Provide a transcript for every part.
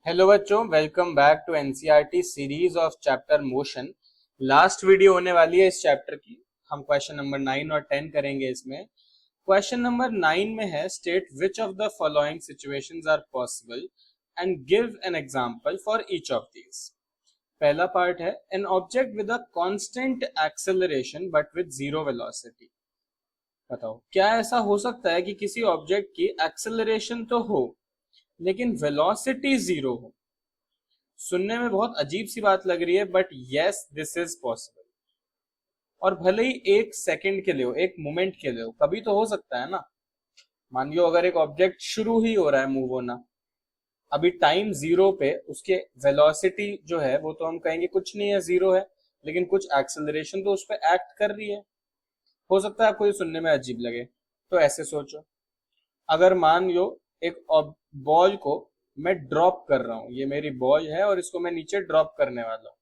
Hello बच्चों, welcome back to NCERT series of chapter motion. Last video होने वाली है इस चैप्टर की। हम क्वेश्चन नंबर 9 और 10 करेंगे इसमें। क्वेश्चन नंबर 9 में है, state which of the following situations are possible and give an example for each of these. पहला पार्ट है, an object with a constant acceleration but with zero velocity. बताओ क्या ऐसा हो सकता है कि किसी ऑब्जेक्ट की एक्सेलरेशन तो हो लेकिन वेलोसिटी जीरो हो। सुनने में बहुत अजीब सी बात लग रही है, but yes this is possible. और भले ही एक सेकंड के लिए हो, एक मोमेंट के लिए हो, कभी तो हो सकता है ना। मान लो अगर एक ऑब्जेक्ट शुरू ही हो रहा है मूव होना, अभी टाइम जीरो पे उसके वेलोसिटी जो है वो तो हम कहेंगे कुछ नहीं है, जीरो है, लेकिन कुछ एक्सेलरेशन तो उस पर एक्ट कर रही है। हो सकता है आपको ये सुनने में अजीब लगे, तो ऐसे सोचो। अगर मान लो एक बॉल को मैं ड्रॉप कर रहा हूं, ये मेरी बॉल है और इसको मैं नीचे ड्रॉप करने वाला हूं,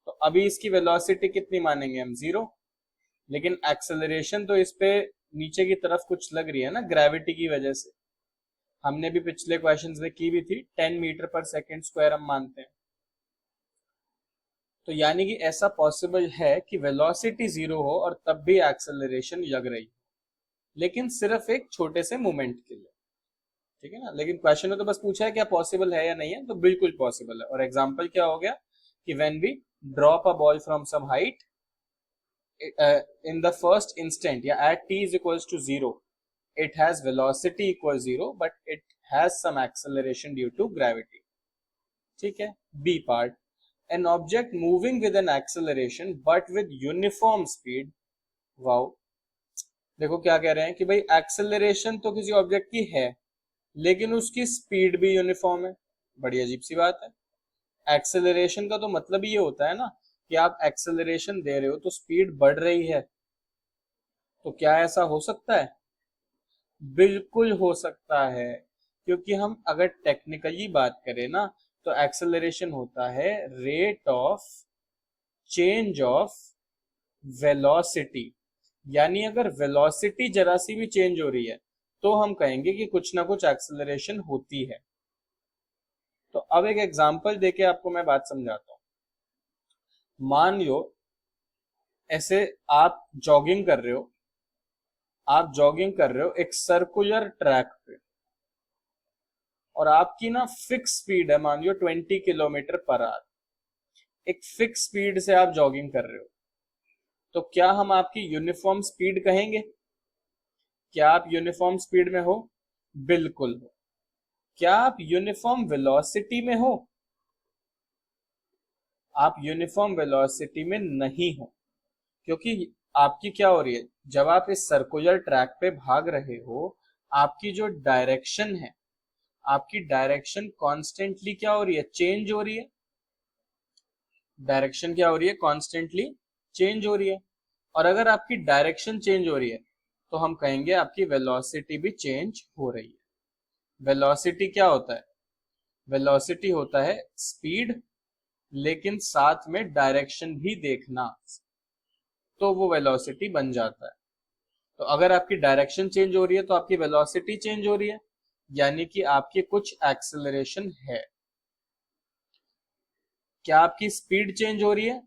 तो अभी इसकी वेलोसिटी कितनी मानेंगे हम, जीरो। लेकिन एक्सेलरेशन तो इस पे नीचे की तरफ कुछ लग रही है ना, ग्रेविटी की वजह से। हमने भी पिछले क्वेश्चंस में की भी थी, 10 मीटर पर सेकंड स्क्वायर हम मानते हैं। तो यानी कि ऐसा पॉसिबल है कि वेलोसिटी जीरो हो और तब भी एक्सेलरेशन लग रही हो, लेकिन सिर्फ एक छोटे से मोमेंट के लिए। ठीक है ना। लेकिन क्वेश्चन में तो बस पूछा है क्या पॉसिबल है या नहीं है, तो बिल्कुल पॉसिबल है। और एग्जांपल क्या हो गया कि when we drop a ball from some height in the first instant, yeah, at t is equals to 0, it has velocity equals 0 but it has some acceleration due to gravity. ठीक है। b part, an object moving with an acceleration but with uniform speed. wow, देखो क्या कह रहे हैं कि भाई acceleration तो किसी ऑब्जेक्ट की है लेकिन उसकी स्पीड भी यूनिफॉर्म है। बड़ी अजीब सी बात है। एक्सेलरेशन का तो मतलब ये होता है ना कि आप एक्सेलरेशन दे रहे हो तो स्पीड बढ़ रही है। तो क्या ऐसा हो सकता है? बिल्कुल हो सकता है। क्योंकि हम अगर टेक्निकली बात करें ना, तो एक्सेलरेशन होता है rate of change of velocity. यानी अगर वेलोसिटी जरा सी भी चेंज हो रही है तो हम कहेंगे कि कुछ ना कुछ एक्सेलरेशन होती है। तो अब एक एग्जांपल देके आपको मैं बात समझाता हूं। मान लो ऐसे आप जॉगिंग कर रहे हो एक सर्कुलर ट्रैक पे, और आपकी ना फिक्स स्पीड है, मान लो 20 किलोमीटर पर आवर। एक फिक्स स्पीड से आप जॉगिंग कर रहे हो, तो क्या हम आपकी यूनिफॉर्म स्पीड कहेंगे? क्या आप यूनिफॉर्म स्पीड में हो? बिल्कुल हो। क्या आप यूनिफॉर्म वेलोसिटी में हो? आप यूनिफॉर्म वेलोसिटी में नहीं हो। क्योंकि आपकी क्या हो रही है, जब आप इस सर्कुलर ट्रैक पे भाग रहे हो, आपकी जो डायरेक्शन है, आपकी डायरेक्शन कॉन्स्टेंटली क्या हो रही है, चेंज हो रही है। डायरेक्शन क्या हो रही है, कॉन्स्टेंटली चेंज हो रही है। और अगर आपकी डायरेक्शन चेंज हो रही है तो हम कहेंगे आपकी वेलोसिटी भी चेंज हो रही है। वेलोसिटी क्या होता है? वेलोसिटी होता है स्पीड, लेकिन साथ में डायरेक्शन भी देखना, तो वो वेलोसिटी बन जाता है। तो अगर आपकी डायरेक्शन चेंज हो रही है तो आपकी वेलोसिटी चेंज हो रही है, यानी कि आपकी कुछ एक्सेलरेशन है। क्या आपकी स्पीड चेंज हो रही है?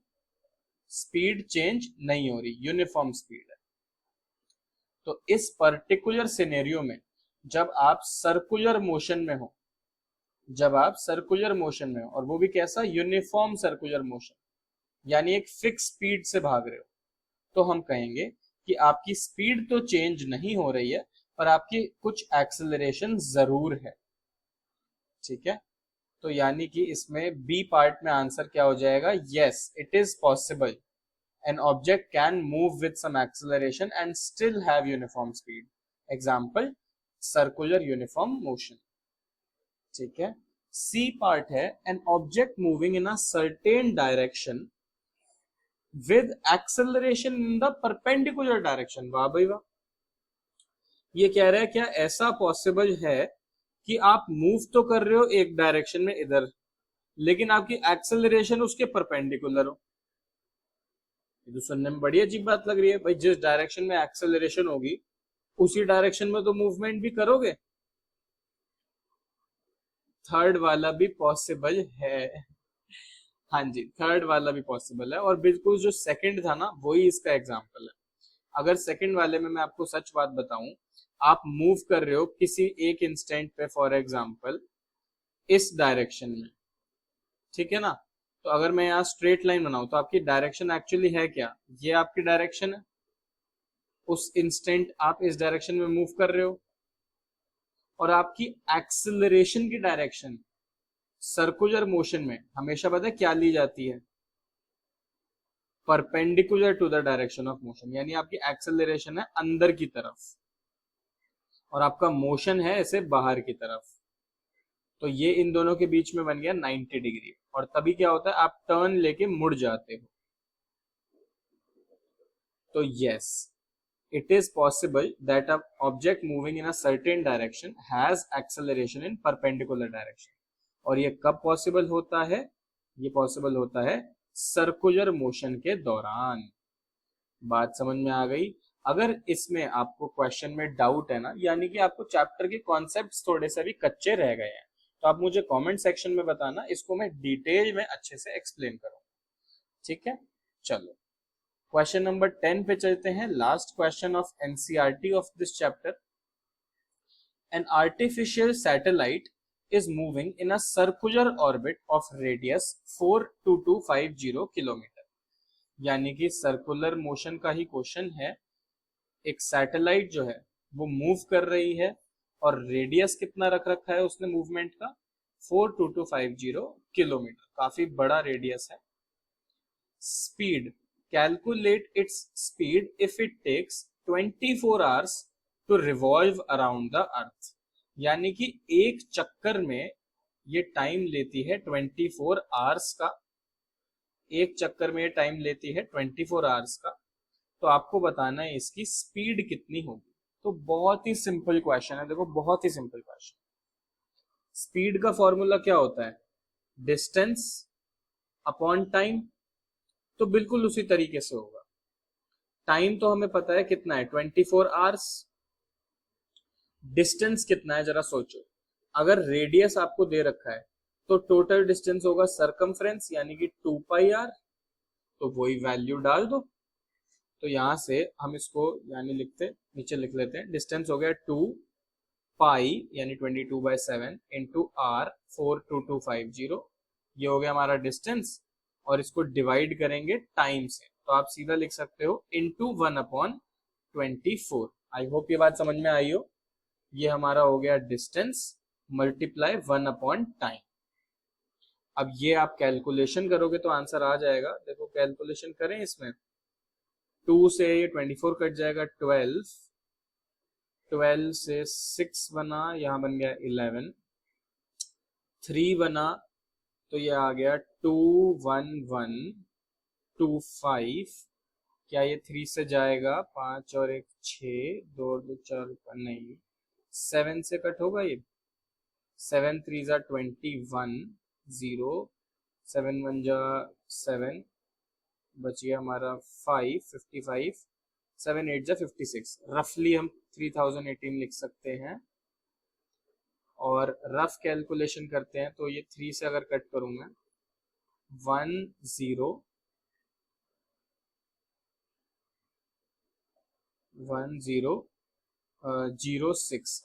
स्पीड चेंज नहीं हो रही, यूनिफॉर्म स्पीड है। तो इस पर्टिकुलर सिनेरियो में जब आप सर्कुलर मोशन में हो, जब आप सर्कुलर मोशन में हो, और वो भी कैसा, यूनिफॉर्म सर्कुलर मोशन, यानी एक फिक्स स्पीड से भाग रहे हो, तो हम कहेंगे कि आपकी स्पीड तो चेंज नहीं हो रही है पर आपकी कुछ एक्सेलरेशन जरूर है। ठीक है। तो यानी कि इसमें बी पार्ट में आंसर क्या हो जाएगा, yes it is possible an object can move with some acceleration and still have uniform speed. Example, circular uniform motion. ठीक है। सी पार्ट है, an object moving in a certain direction with acceleration in the perpendicular direction. वाह भाई वाह। ये कह रहा है क्या ऐसा पॉसिबल है कि आप मूव तो कर रहे हो एक डायरेक्शन में इधर, लेकिन आपकी एक्सेलरेशन उसके परपेंडिकुलर हो। ये तो सुनने में बड़ी अजीब बात लग रही है। भाई जिस डायरेक्शन में एक्सेलरेशन होगी उसी डायरेक्शन में तो मूवमेंट भी करोगे। थर्ड वाला भी पॉसिबल है। हाँ जी, थर्ड वाला भी पॉसिबल है, और बिल्कुल जो सेकंड था ना वही इसका एग्जांपल है। अगर सेकंड वाले में मैं आपको सच बात बताऊं, आप मूव कर रहे हो किसी एक इंस्टेंट पे, फॉर एग्जांपल इस डायरेक्शन में, ठीक है ना, तो अगर मैं यहाँ स्ट्रेट लाइन बनाऊं तो आपकी डायरेक्शन एक्चुअली है क्या, ये आपकी डायरेक्शन है, उस इंस्टेंट आप इस डायरेक्शन में मूव कर रहे हो, और आपकी एक्सिलरेशन की डायरेक्शन सर्कुलर मोशन में हमेशा पता है क्या ली जाती है, perpendicular to the direction of motion, यानी आपकी एक्सेलरेशन है अंदर की तरफ और आपका मोशन है ऐसे बाहर की तरफ। तो ये इन दोनों के बीच में बन गया 90 डिग्री, और तभी क्या होता है, आप टर्न लेके मुड़ जाते हो। तो yes, it is possible that an object moving in a certain direction has acceleration in perpendicular direction। और ये कब पॉसिबल होता है, ये पॉसिबल होता है सर्कुलर मोशन के दौरान। बात समझ में आ गई? अगर इसमें आपको क्वेश्चन में डाउट है ना, यानी कि आपको चैप्टर के कॉन्सेप्ट्स थोड़े से भी कच्चे रह गए हैं, तो आप मुझे कमेंट सेक्शन में बताना, इसको मैं डिटेल में अच्छे से एक्सप्लेन करूंगा। ठीक है, चलो क्वेश्चन नंबर 10 पे चलते हैं, last question of NCERT of this chapter. An artificial satellite is moving in a circular orbit of radius 42250 kilometre. यानी कि सर्कुलर मोशन का ही क्वेश्चन है। एक सैटेलाइट जो है वो मूव कर रही है, और रेडियस कितना रख रखा है उसने मूवमेंट का, 42250 किलोमीटर, काफी बड़ा रेडियस है। Speed, calculate its speed if it takes 24 hours to revolve around the earth. यानी कि एक चक्कर में ये टाइम लेती है 24 आवर्स का, एक चक्कर में ये टाइम लेती है 24 आवर्स का। तो आपको बताना है इसकी स्पीड कितनी होगी। तो बहुत ही सिंपल क्वेश्चन है, देखो बहुत ही सिंपल क्वेश्चन। स्पीड का फॉर्मूला क्या होता है, डिस्टेंस अपॉन टाइम, तो बिल्कुल उसी तरीके से होगा। टाइम तो हमें पता है कितना है, 24 आवर्स। डिस्टेंस कितना है जरा सोचो, अगर रेडियस आपको दे रखा है तो टोटल डिस्टेंस होगा सरकमफ्रेंस, यानी कि 2 पाई आर, तो वही वैल्यू डाल दो। तो यहां से हम इसको यानी लिखते, नीचे लिख लेते हैं, डिस्टेंस हो गया 2 पाई यानी 22/7 इंटू आर 42250, ये हो गया हमारा डिस्टेंस, और इसको डिवाइड करेंगे टाइम से, तो आप सीधा लिख सकते हो इंटू 1/24। आई होप ये बात समझ में आई हो। ये हमारा हो गया डिस्टेंस मल्टीप्लाई 1/टाइम। अब ये आप कैलकुलेशन करोगे तो आंसर आ जाएगा। देखो कैलकुलेशन करें इसमें, 2 से ये 24 कट जाएगा, 12 से 6 बना, यहाँ बन गया 11, 3 बना तो ये आ गया 21125। क्या ये 3 से जाएगा, 5 और 1 6, 2 और 2 4, नहीं 7 से कट होगा ये, 7 3 जा 21, 0 7 1 जा 7, बच गया हमारा 5 55, 7 8 जा 56, रफली हम 3018 लिख सकते हैं। और रफ कैलकुलेशन करते हैं तो ये 3 से अगर कट करूं मैं, 1006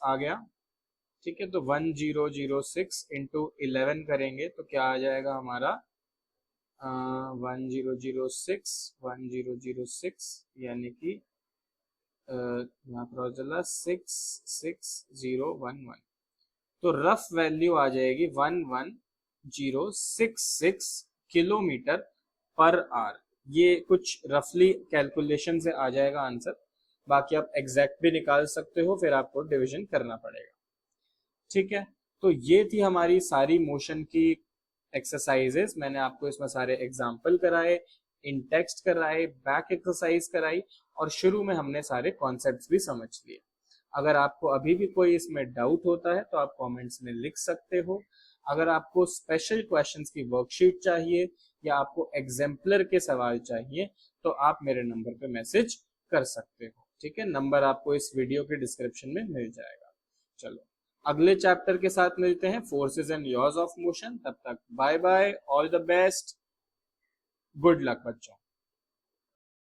आ गया। ठीक है, तो 1006 इंटू 11 करेंगे तो क्या आ जाएगा हमारा, 1006 यानी कि यहाँ पर चला 66011, तो रफ वैल्यू आ जाएगी 11066 किलोमीटर पर आवर। ये कुछ रफली कैलकुलेशन से आ जाएगा आंसर, बाकी आप एग्जैक्ट भी निकाल सकते हो, फिर आपको डिवीजन करना पड़ेगा। ठीक है, तो ये थी हमारी सारी मोशन की एक्सरसाइजेस। मैंने आपको इसमें सारे एग्जाम्पल कराए, इन टेक्स्ट कराए, बैक एक्सरसाइज कराई, और शुरू में हमने सारे कॉन्सेप्ट्स भी समझ लिए। अगर आपको अभी भी कोई इसमें डाउट होता है तो आप कमेंट्स में लिख सकते हो। अगर आपको स्पेशल क्वेश्चंस की वर्कशीट चाहिए या आपको एग्जाम्पलर के सवाल चाहिए तो आप मेरे नंबर पे मैसेज कर सकते हो। ठीक है, नंबर आपको इस वीडियो के डिस्क्रिप्शन में मिल जाएगा। चलो, अगले चैप्टर के साथ मिलते हैं, forces and laws of motion. तब तक bye bye, all the best, good luck बच्चों।